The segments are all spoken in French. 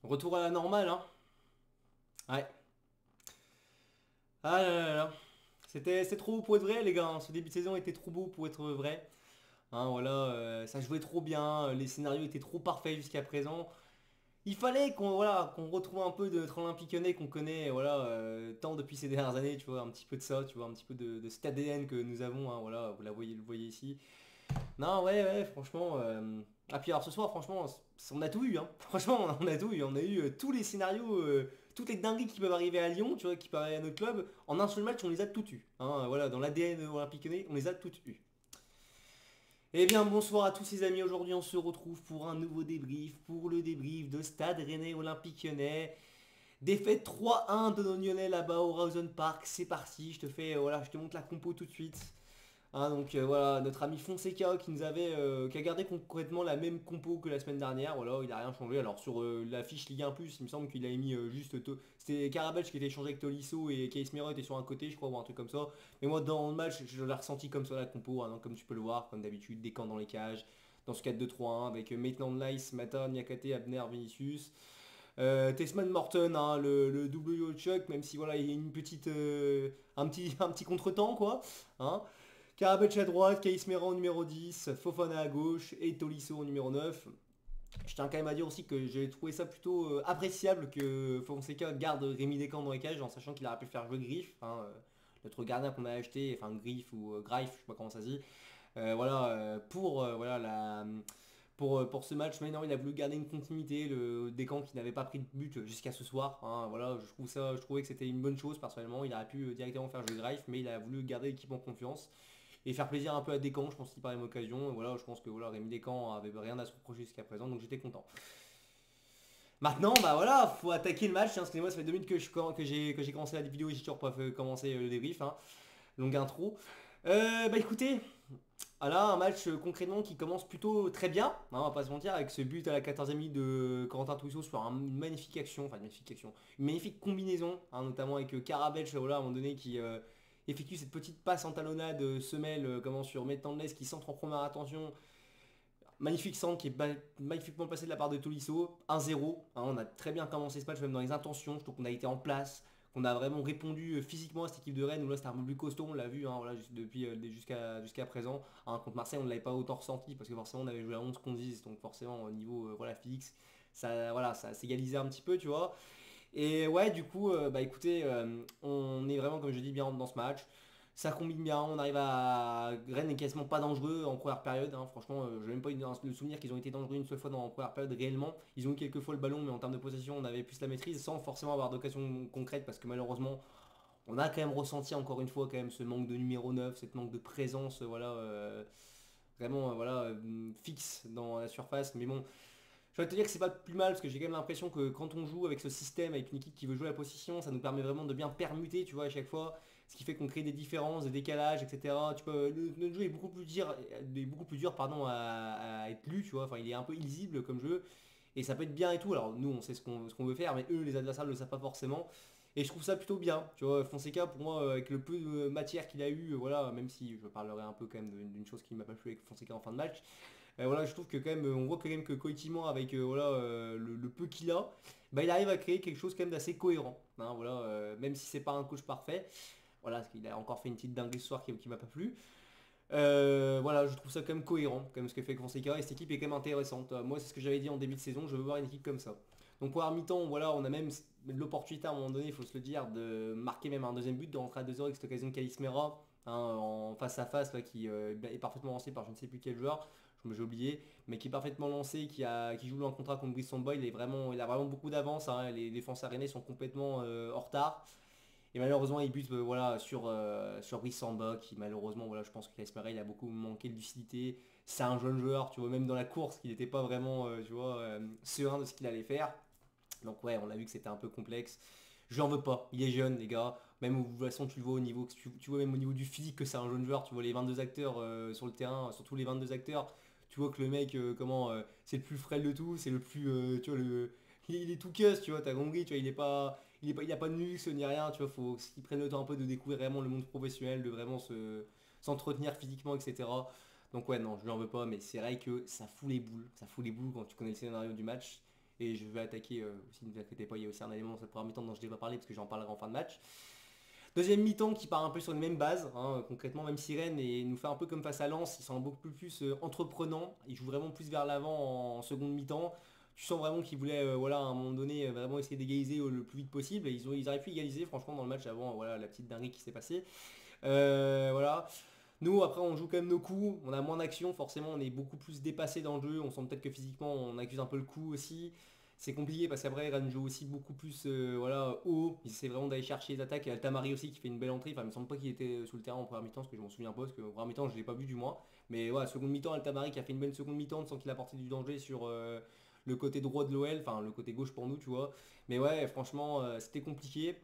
Retour à la normale, hein. Ouais. Ah là là là. C'était trop beau pour être vrai, les gars, hein. Ce début de saison était trop beau pour être vrai. Hein, voilà, ça jouait trop bien, les scénarios étaient trop parfaits jusqu'à présent. Il fallait qu'on retrouve un peu de notre Olympique Lyonnais qu'on connaît tant depuis ces dernières années, tu vois, un petit peu de ça, tu vois, un petit peu de cet ADN que nous avons, hein, voilà, le voyez ici. Non, ouais, franchement. Ah, puis alors ce soir, franchement, on a tout eu, hein. Franchement, on a tout eu. On a eu tous les scénarios, toutes les dingueries qui peuvent arriver à Lyon, tu vois, qui peuvent arriver à notre club. En un seul match, on les a toutes eues. Hein. Voilà, dans l'ADN olympique lyonnais, on les a toutes eues. Eh bien, bonsoir à tous les amis. Aujourd'hui, on se retrouve pour un nouveau débrief, pour le débrief de Stade Rennais Olympique Lyonnais. Défaite 3-1 de nos Lyonnais là-bas au Rawson Park. C'est parti, je te montre la compo tout de suite. Hein, donc voilà, notre ami Fonseca qui a gardé concrètement la même compo que la semaine dernière. Voilà, il a rien changé. Alors sur la fiche Ligue 1+, il me semble qu'il a mis c'était Karabach qui était échangé avec Tolisso et Kais Mero était sur un côté, je crois, ou un truc comme ça. Mais moi, dans le match, je l'ai ressenti comme ça la compo, hein, donc, comme tu peux le voir, comme d'habitude, des camps dans les cages. Dans ce 4-2-3-1 avec Maitland Nice, Mata, Niakate, Abner, Vinicius. Tessman Morton, hein, le double yo Chuck, même si voilà, il y a une petite, un petit contretemps quoi. Hein. Karabec à droite, Kaismera en numéro 10, Fofana à gauche et Tolisso en numéro 9. Je tiens quand même à dire aussi que j'ai trouvé ça plutôt appréciable que Fonseca garde Rémi Descamps dans les cages en sachant qu'il aurait pu faire jouer Griff, hein, notre gardien qu'on a acheté, enfin Griff ou Greif, je sais pas comment ça se dit. Voilà, voilà, pour ce match, mais non, il a voulu garder une continuité, le Descamps qui n'avait pas pris de but jusqu'à ce soir. Hein, voilà, je trouvais que c'était une bonne chose personnellement. Il aurait pu directement faire jouer Greif, mais il a voulu garder l'équipe en confiance et faire plaisir un peu à Descamps, je pense qu'il parlait occasion. Voilà, je pense que voilà, Rémi Descamps avait rien à se reprocher jusqu'à présent, donc j'étais content. Maintenant, bah voilà, faut attaquer le match. Hein, excusez-moi, ça fait 2 minutes que j'ai commencé la vidéo et j'ai toujours pas fait commencer le débrief. Hein. Longue intro. Bah écoutez, voilà un match concrètement qui commence plutôt très bien, hein, on va pas se mentir, avec ce but à la 14e minute de Corentin Tolisso sur une magnifique action, enfin une magnifique action, une magnifique combinaison, hein, notamment avec Karabech, voilà, à un moment donné qui effectue cette petite passe en talonnade semelle comment sur Metendles qui centre en première attention. Magnifique centre qui est magnifiquement passé de la part de Tolisso, 1-0. Hein, on a très bien commencé ce match, même dans les intentions. Je trouve qu'on a été en place, qu'on a vraiment répondu physiquement à cette équipe de Rennes où là c'était un peu plus costaud, on l'a vu hein, voilà, depuis jusqu'à présent. Hein, contre Marseille, on ne l'avait pas autant ressenti parce que forcément on avait joué à 11 contre 10, donc forcément au niveau voilà, physique, ça s'égalisait un petit peu, tu vois. Et ouais, du coup, bah écoutez, on est vraiment, comme je dis, bien dans ce match. Ça combine bien, on arrive à... Rennes n'est quasiment pas dangereux en première période, hein. Franchement, je n'ai même pas eu le souvenir qu'ils ont été dangereux une seule fois dans la première période réellement. Ils ont eu quelques fois le ballon, mais en termes de possession, on avait plus la maîtrise sans forcément avoir d'occasion concrète parce que malheureusement, on a quand même ressenti encore une fois quand même ce manque de numéro 9, cette manque de présence, voilà, vraiment voilà, fixe dans la surface. Mais bon, je vais te dire que c'est pas plus mal parce que j'ai quand même l'impression que quand on joue avec ce système, avec une équipe qui veut jouer la possession, ça nous permet vraiment de bien permuter, tu vois, à chaque fois. Ce qui fait qu'on crée des différences, des décalages, etc. Le jeu est beaucoup plus dur pardon, à être lu, tu vois. Enfin, il est un peu illisible comme jeu. Et ça peut être bien et tout. Alors nous, on sait ce qu'on veut faire, mais eux, les adversaires, ne le savent pas forcément. Et je trouve ça plutôt bien. Tu vois, Fonseca, pour moi, avec le peu de matière qu'il a eu, voilà, même si je parlerai un peu quand même d'une chose qui m'a pas plu avec Fonseca en fin de match, voilà, je trouve que quand même, on voit quand même que collectivement, avec voilà, le peu qu'il a, bah, il arrive à créer quelque chose quand même d'assez cohérent. Hein, voilà, même si c'est pas un coach parfait, voilà, parce qu'il a encore fait une petite dinguerie ce soir qui m'a pas plu. Voilà, je trouve ça quand même cohérent, comme ce que fait Fonseca, et cette équipe est quand même intéressante. Moi, c'est ce que j'avais dit en début de saison, je veux voir une équipe comme ça. Donc, pour mi-temps, voilà, on a même l'opportunité à un moment donné, il faut se le dire, de marquer même un deuxième but, de rentrer à 2-0 avec cette occasion de Kalismera, hein, en face à face, là, qui est parfaitement lancé par je ne sais plus quel joueur, j'ai oublié, mais qui est parfaitement lancé, qui joue un contrat contre Brisson Boy, il a vraiment beaucoup d'avance, hein, les défenses arénés sont complètement en retard. Et malheureusement, il bute voilà, sur Brice Samba, qui malheureusement, voilà, je pense que Casemiro, il a beaucoup manqué de lucidité. C'est un jeune joueur, tu vois, même dans la course, qu'il n'était pas vraiment, tu vois, serein de ce qu'il allait faire. Donc ouais, on a vu que c'était un peu complexe. Je lui en veux pas, il est jeune, les gars. Même de toute façon, tu le vois au niveau, tu vois même au niveau du physique que c'est un jeune joueur. Tu vois les 22 acteurs sur le terrain, surtout les 22 acteurs. Tu vois que le mec, c'est le plus frêle de tout, c'est le plus, tu vois, il est tout cuss, tu vois, t'as compris, tu vois, il a pas de luxe ni rien, tu vois, faut qu'il prenne le temps un peu de découvrir vraiment le monde professionnel, de vraiment s'entretenir physiquement, etc. Donc ouais, non, je lui en veux pas, mais c'est vrai que ça fout les boules quand tu connais le scénario du match. Et je vais attaquer aussi, ne vous inquiétez pas, il y a aussi un élément dans cette première mi-temps dont je ne vais pas parler parce que j'en parlerai en fin de match. Deuxième mi-temps qui part un peu sur les mêmes bases, hein, concrètement même si Rennes nous fait un peu comme face à Lens, ils sont beaucoup plus entreprenants, ils jouent vraiment plus vers l'avant en seconde mi-temps. Tu sens vraiment qu'ils voulaient voilà, à un moment donné vraiment essayer d'égaliser le plus vite possible et ils auraient pu égaliser franchement dans le match avant voilà, la petite dinguerie qui s'est passée. Voilà. Nous après on joue quand même nos coups, on a moins d'action, forcément on est beaucoup plus dépassé dans le jeu, on sent peut-être que physiquement on accuse un peu le coup aussi. C'est compliqué parce qu'après Rennes joue aussi beaucoup plus voilà, haut, il essaie vraiment d'aller chercher les attaques, et Altamari aussi qui fait une belle entrée, enfin il me semble pas qu'il était sous le terrain en première mi-temps parce que je m'en souviens pas, parce que en première mi-temps je l'ai pas vu du moins, mais voilà, seconde mi-temps Altamari qui a fait une belle seconde mi-temps sans qu'il apporté du danger sur le côté droit de l'OL, enfin le côté gauche pour nous tu vois, mais ouais franchement c'était compliqué.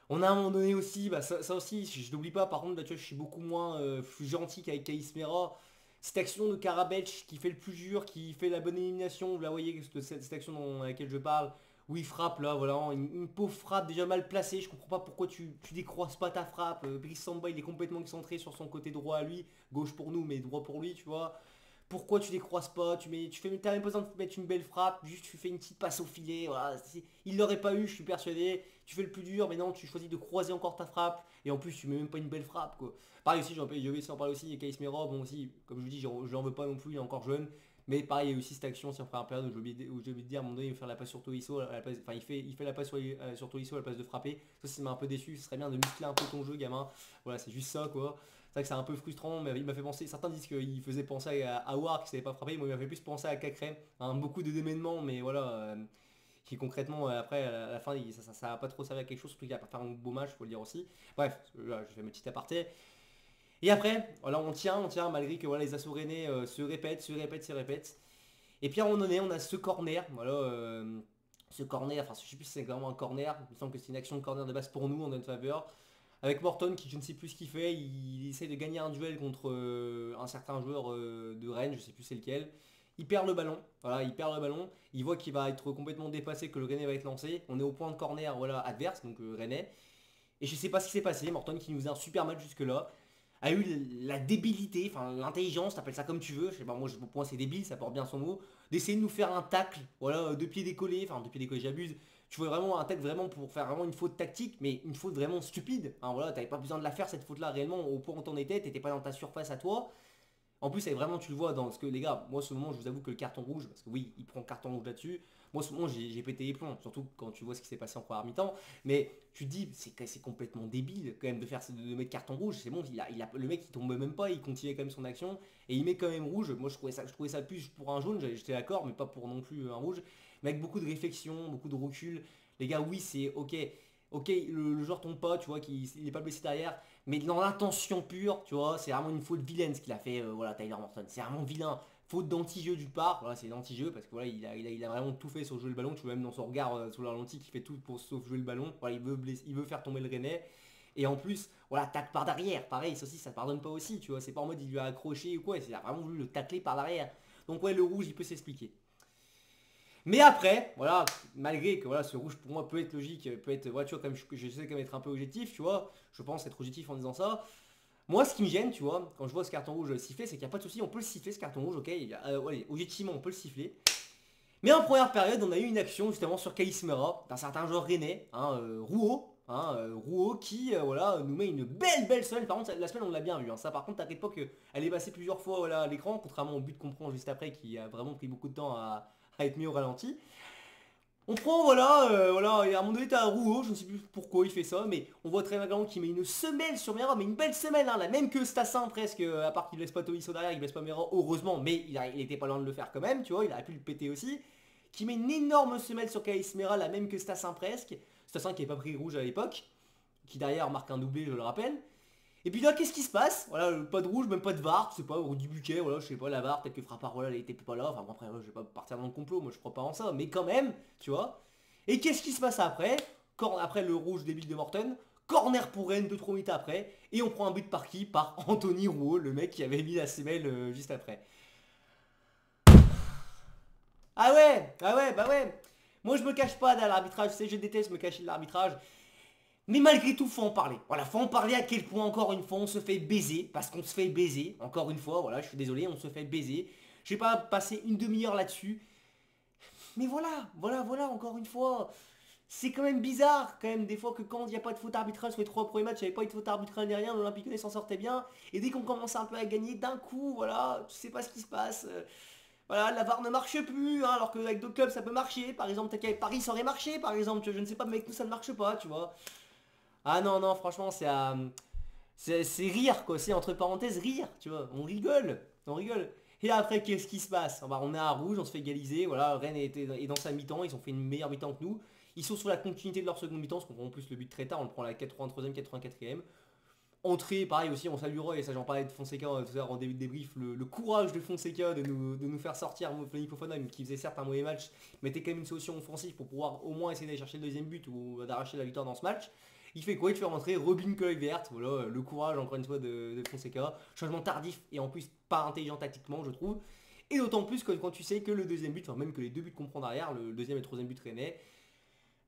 On a à un moment donné aussi, bah, ça aussi, je n'oublie pas, par contre, là, tu vois, je suis beaucoup moins plus gentil qu'avec Kaïsmera. Cette action de Karabech qui fait le plus dur, qui fait la bonne élimination, vous la voyez, cette action dans laquelle je parle, où il frappe, là, voilà, une pauvre frappe déjà mal placée, je comprends pas pourquoi tu décroises pas ta frappe. Brice Samba, il est complètement excentré sur son côté droit à lui, gauche pour nous, mais droit pour lui, tu vois. Pourquoi tu décroises pas, t'as même pas besoin de mettre une belle frappe, juste tu fais une petite passe au filet, voilà, il l'aurait pas eu, je suis persuadé, tu fais le plus dur, mais non, tu choisis de croiser encore ta frappe, et en plus tu mets même pas une belle frappe, quoi. Pareil aussi, je vais en parler aussi, et Kais Mera, bon aussi, comme je vous dis, je l'en veux pas non plus, il est encore jeune, mais pareil, il y a aussi cette action, si en première période, où j'ai oublié de dire, à un moment donné, il va faire la passe sur Tolisso, enfin il fait la passe sur Tolisso à la place de frapper, ça m'a un peu déçu, ce serait bien de muscler un peu ton jeu, gamin, voilà, c'est juste ça, quoi. C'est vrai que c'est un peu frustrant, mais il m'a fait penser, certains disent qu'il faisait penser à War qui savait pas frapper, moi il m'a fait plus penser à Cacré, hein, beaucoup de démènements, mais voilà, qui concrètement après à la fin ça a pas trop servi à quelque chose, surtout qu'il a pas fait un beau match, faut le dire aussi. Bref, là, je fais mes petits apartés. Et après, voilà, on tient, malgré que voilà, les assauts rennais se répètent. Et puis à un moment donné, on a ce corner, voilà, ce corner, enfin je sais plus si c'est vraiment un corner, il me semble que c'est une action de corner de base pour nous en notre faveur. Avec Morton qui je ne sais plus ce qu'il fait, il essaie de gagner un duel contre un certain joueur de Rennes, je ne sais plus c'est lequel. Il perd le ballon, voilà, il perd le ballon, il voit qu'il va être complètement dépassé, que le Rennais va être lancé. On est au point de corner voilà, adverse, donc Rennais. Et je ne sais pas ce qui s'est passé, Morton qui nous faisait un super match jusque-là, a eu la débilité, enfin l'intelligence, t'appelles ça comme tu veux, je sais pas, moi pour moi c'est débile, ça porte bien son mot, d'essayer de nous faire un tacle, voilà, deux pieds décollés, enfin deux pieds décollés j'abuse, tu vois vraiment un tacle vraiment pour faire vraiment une faute tactique, mais une faute vraiment stupide, hein, voilà, t'avais pas besoin de la faire cette faute là réellement, au point où t'en étais, t'étais pas dans ta surface à toi, en plus, c'est vraiment, tu le vois dans ce que les gars, moi, ce moment, je vous avoue que le carton rouge, parce que oui, il prend carton rouge là-dessus. Moi, ce moment, j'ai pété les plombs, surtout quand tu vois ce qui s'est passé en première mi-temps. Mais tu te dis, c'est complètement débile quand même de mettre carton rouge. C'est bon, le mec, il tombe même pas, il continuait quand même son action et il met quand même rouge. Moi, je trouvais ça plus pour un jaune, j'étais d'accord, mais pas pour non plus un rouge. Mais avec beaucoup de réflexion, beaucoup de recul. Les gars, oui, c'est ok. Ok, le joueur tombe pas, tu vois, qu'il n'est pas blessé derrière. Mais dans l'intention pure, tu vois, c'est vraiment une faute vilaine ce qu'il a fait, voilà, Tyler Morton. C'est vraiment vilain. Faute d'anti-jeu du part, voilà, c'est l'anti-jeu parce que voilà, il a vraiment tout fait sur jouer le ballon. Tu vois, même dans son regard sur le ralenti, qui fait tout pour sauf jouer le ballon. Voilà, il veut faire tomber le Rennais. Et en plus, voilà, tac par derrière. Pareil, ça aussi, ça pardonne pas aussi, tu vois. C'est pas en mode il lui a accroché ou quoi, il a vraiment voulu le tacler par derrière. Donc ouais, le rouge, il peut s'expliquer. Mais après, voilà, malgré que voilà, ce rouge pour moi peut être logique, peut être, ouais, tu vois, comme je sais quand même être un peu objectif, tu vois, je pense être objectif en disant ça. Moi, ce qui me gêne, tu vois, quand je vois ce carton rouge siffler, c'est qu'il n'y a pas de souci, on peut le siffler ce carton rouge, ok, ouais, objectivement, on peut le siffler. Mais en première période, on a eu une action justement sur Kaïsmera, d'un certain joueur rennais, hein, Rouault, qui voilà, nous met une belle semaine. Par contre, la semaine, on l'a bien vu. Hein. Ça, par contre, à l'époque, elle est passée plusieurs fois voilà, à l'écran, contrairement au but qu'on prend juste après, qui a vraiment pris beaucoup de temps à être mis au ralenti. On prend, voilà, et à un moment donné, t'as un Rouault, je ne sais plus pourquoi il fait ça, mais on voit très vaguement qu'il met une semelle sur Mera, mais une belle semelle, hein, la même que Stassin presque, à part qu'il laisse pas Tolisso derrière, il laisse pas Mera, heureusement, mais il était pas loin de le faire quand même, tu vois, il aurait pu le péter aussi. Qui met une énorme semelle sur Kais Mera, la même que Stassin presque, Stassin qui n'avait pas pris rouge à l'époque, qui derrière marque un doublé, je le rappelle. Et puis là, qu'est-ce qui se passe? Voilà, pas de rouge, même pas de VAR, je sais pas, ou du buquet, voilà, je sais pas, la VAR, peut-être que Frappard, voilà, elle était pas là, enfin bon, après, je vais pas partir dans le complot, moi je crois pas en ça, mais quand même, tu vois. Et qu'est-ce qui se passe après? Après le rouge débile de Morton, corner pour Rennes 2-3 minutes après, et on prend un but par qui? Par Anthony Rouault, le mec qui avait mis la semelle juste après. Ah ouais, bah ouais. Moi je me cache pas derrière l'arbitrage, tu sais, je déteste me cacher de l'arbitrage. Mais malgré tout, faut en parler. Voilà, faut en parler à quel point, encore une fois, on se fait baiser. Parce qu'on se fait baiser. Encore une fois, voilà, je suis désolé, on se fait baiser. Je vais pas passer une demi-heure là-dessus. Mais voilà, encore une fois. C'est quand même bizarre, quand même, des fois que quand il n'y a pas de faute arbitrale sur les 3 premiers matchs, il n'y avait pas eu de faute arbitrale ni rien, l'Olympique Lyonnais s'en sortait bien. Et dès qu'on commence un peu à gagner, d'un coup, voilà, tu sais pas ce qui se passe. Voilà, la VAR ne marche plus, hein, alors qu'avec d'autres clubs ça peut marcher. Par exemple, peut-être qu'avec Paris ça aurait marché, par exemple, je ne sais pas, mais avec nous ça ne marche pas, tu vois. Ah non, non, franchement, c'est rire, quoi, c'est entre parenthèses rire, tu vois. On rigole, on rigole. Et après, qu'est-ce qui se passe? Bah, on est à rouge, on se fait égaliser, voilà, Rennes est dans sa mi-temps, ils ont fait une meilleure mi-temps que nous. Ils sont sur la continuité de leur seconde mi-temps, parce qu'on prend en plus le but très tard, on le prend à la 83e, 84e. Entrée, pareil aussi, on salue Roy, et ça j'en parlais de Fonseca tout à l'heure en début de débrief, le courage de Fonseca de nous faire sortir Flony Fofana, qui faisait certes un mauvais match, mais était quand même une solution offensive pour pouvoir au moins essayer d'aller chercher le deuxième but ou d'arracher la victoire dans ce match. Il fait quoi? Il te fait rentrer Robin Kluivert, voilà, le courage encore une fois de Fonseca. Changement tardif et en plus pas intelligent tactiquement, je trouve. Et d'autant plus que quand tu sais que le deuxième but, enfin même que les deux buts qu'on prend derrière, le deuxième et le troisième but rennais,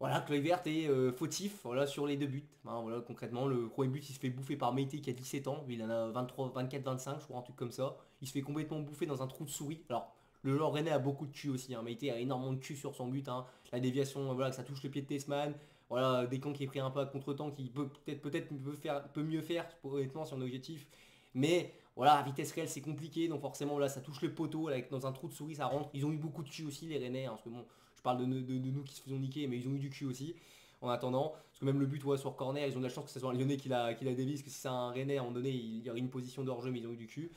voilà, Kluivert est fautif voilà, sur les deux buts. Hein, voilà, concrètement, le premier but, il se fait bouffer par Meite qui a 17 ans. Il en a 23, 24, 25, je crois, un truc comme ça. Il se fait complètement bouffer dans un trou de souris. Alors, le joueur rennais a beaucoup de cul aussi. Hein. Meite a énormément de cul sur son but. Hein. La déviation, voilà, que ça touche le pied de Tessman. Voilà, Descamps qui est pris un peu à contre-temps, qui peut mieux faire, honnêtement, sur un objectif. Mais voilà, à vitesse réelle, c'est compliqué. Donc forcément, là, ça touche le poteau. Là, dans un trou de souris, ça rentre. Ils ont eu beaucoup de cul aussi, les Rennais. Hein, parce que bon, je parle de nous qui se faisons niquer, mais ils ont eu du cul aussi. En attendant, parce que même le but ouais, sur corner, ils ont de la chance que ce soit un Lyonnais qui la dévise, que si c'est un Rennais, à un moment donné, il y aurait une position de hors-jeu, mais ils ont eu du cul.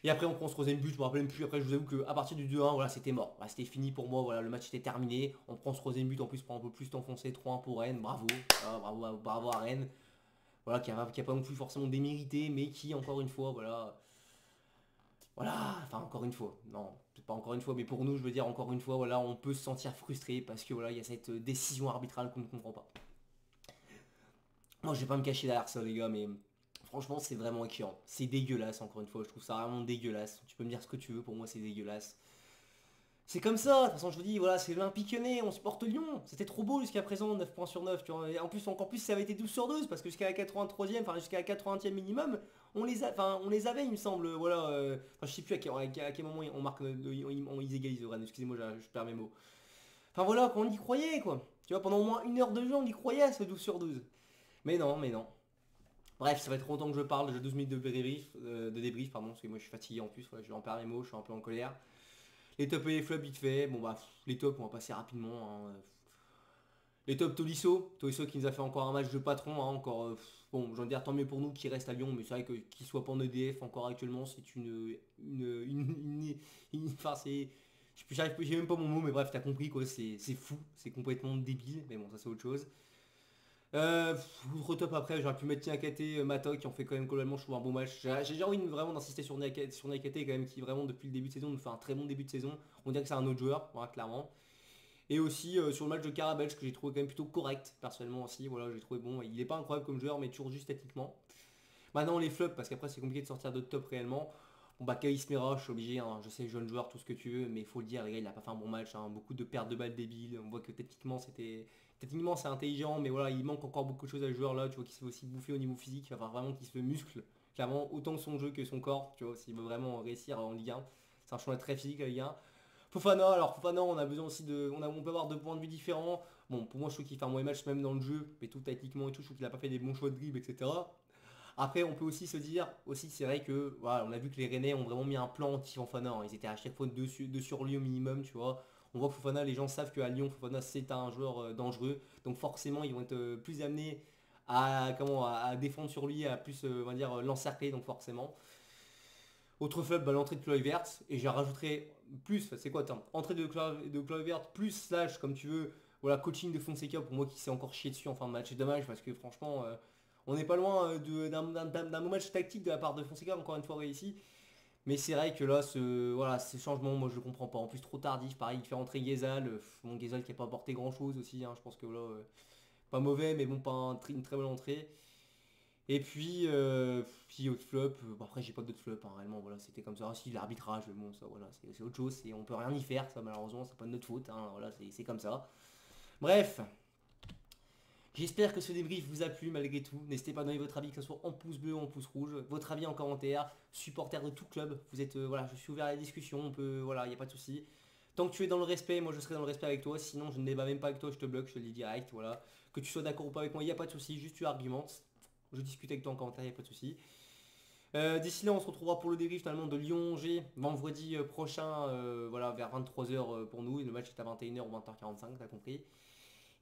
Et après, on prend ce troisième but, je me rappelle même plus. Après, je vous avoue qu'à partir du 2-1, voilà, c'était mort. Voilà, c'était fini pour moi, voilà, le match était terminé. On prend ce troisième but, en plus, pour un peu plus t'enfoncer. 3-1 pour Rennes, bravo. Voilà, bravo à Rennes. Voilà, qui a pas non plus forcément démérité, mais qui, encore une fois, voilà. Voilà, enfin encore une fois, non, peut-être pas encore une fois, mais pour nous, je veux dire encore une fois, voilà, on peut se sentir frustré parce que voilà, il y a cette décision arbitrale qu'on ne comprend pas. Moi, je vais pas me cacher derrière ça, les gars, mais franchement, c'est vraiment écœurant. C'est dégueulasse, encore une fois, je trouve ça vraiment dégueulasse. Tu peux me dire ce que tu veux, pour moi, c'est dégueulasse. C'est comme ça, de toute façon je vous dis, voilà, c'est l'Olympique Lyonnais, on supporte Lyon. C'était trop beau jusqu'à présent, 9 points sur 9. Tu vois. Et en plus, encore plus, ça avait été 12 sur 12, parce que jusqu'à la 83e, enfin jusqu'à la 80e minimum, on les avait, il me semble. Voilà, enfin, je sais plus à quel moment on marque, ils égalisent, Rennes, excusez-moi, je perds mes mots. Enfin voilà, quand on y croyait, quoi. Tu vois, pendant au moins 1 heure de jeu, on y croyait à ce 12 sur 12. Mais non, mais non. Bref, ça fait trop longtemps que je parle, j'ai 12 minutes de débrief, pardon, parce que moi je suis fatigué en plus, voilà, je vais en perdre mes mots, je suis un peu en colère. Les tops et les flops vite fait. Bon bah les tops on va passer rapidement. Hein. Les tops Tolisso qui nous a fait encore un match de patron. Hein, encore bon j'en dire tant mieux pour nous qui reste à Lyon, mais c'est vrai que qu'il soit pas en EDF encore actuellement c'est enfin c'est. J'ai même pas mon mot mais bref t'as compris quoi, c'est fou, c'est complètement débile, mais bon ça c'est autre chose. Retop après, j'aurais pu mettre Niakate, Matok qui ont fait quand même globalement je trouve un bon match. J'ai envie vraiment d'insister sur Niakate quand même qui vraiment depuis le début de saison nous fait un très bon début de saison. On dirait que c'est un autre joueur, voilà, clairement. Et aussi sur le match de Karabelj que j'ai trouvé quand même plutôt correct personnellement aussi. Voilà, j'ai trouvé bon. Il est pas incroyable comme joueur mais toujours juste techniquement. Maintenant les flops parce qu'après c'est compliqué de sortir de top réellement. Bon bah Kais Mera, je suis obligé, hein, je sais jeune joueur, tout ce que tu veux, mais il faut le dire, les gars, il a pas fait un bon match, hein, beaucoup de pertes de balles débiles, on voit que techniquement c'est intelligent, mais voilà, il manque encore beaucoup de choses à ce joueur là, tu vois qu'il se fait aussi bouffer au niveau physique, il va falloir vraiment qu'il se muscle, clairement, autant son jeu que son corps, tu vois, s'il veut vraiment réussir en Ligue 1. C'est un championnat très physique la Ligue 1. Fofana, on a besoin aussi on peut avoir 2 points de vue différents. Bon, pour moi, je trouve qu'il fait un mauvais match même dans le jeu, mais tout techniquement et tout, je trouve qu'il a pas fait des bons choix de dribble, etc. Après, on peut aussi se dire, aussi c'est vrai que voilà, on a vu que les Rennais ont vraiment mis un plan anti-Fofana. Hein. Ils étaient à chaque fois 2 sur lui au minimum, tu vois. On voit que Fofana, les gens savent qu'à Lyon, Fofana c'est un joueur dangereux. Donc forcément, ils vont être plus amenés à défendre sur lui, à plus, on va dire, l'encercler. Donc forcément. Autre flop, bah, l'entrée de Kluivert. Et j'ai rajouterai plus, c'est quoi, attends, entrée de Kluivert plus slash, comme tu veux, voilà, coaching de Fonseca pour moi qui s'est encore chié dessus en fin de match. C'est dommage parce que franchement, on n'est pas loin d'un bon match tactique de la part de Fonseca, encore une fois réussi. Mais c'est vrai que là, ces changements, moi je ne comprends pas. En plus, trop tardif. Pareil, il fait rentrer Ghezal. Mon Ghezal qui n'a pas apporté grand chose aussi. Hein, je pense que là, pas mauvais, mais bon, pas une très bonne entrée. Et puis autre flop, bon, après j'ai pas d'autres flops, hein, réellement, voilà, c'était comme ça. Ah, si, l'arbitrage, bon, ça, voilà, c'est autre chose. On peut rien y faire, ça, malheureusement, c'est pas de notre faute. Hein, voilà, c'est comme ça. Bref. J'espère que ce débrief vous a plu malgré tout. N'hésitez pas à donner votre avis, que ce soit en pouce bleu ou en pouce rouge. Votre avis en commentaire. Supporter de tout club. Vous êtes, voilà, je suis ouvert à la discussion. On peut, voilà, il n'y a pas de souci. Tant que tu es dans le respect, moi je serai dans le respect avec toi. Sinon, je ne débat même pas avec toi, je te bloque, je te le dis direct. Voilà. Que tu sois d'accord ou pas avec moi, il n'y a pas de souci. Juste tu argumentes. Je discute avec toi en commentaire, il n'y a pas de souci. D'ici là, on se retrouvera pour le débrief finalement de Lyon-Angers vendredi prochain, voilà, vers 23h pour nous. Et le match est à 21h ou 20h45, t'as compris.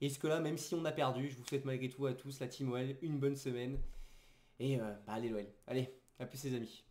Et ce que là, même si on a perdu, je vous souhaite malgré tout à tous, la team OL, une bonne semaine. Et allez l'OL. Allez, à plus les amis.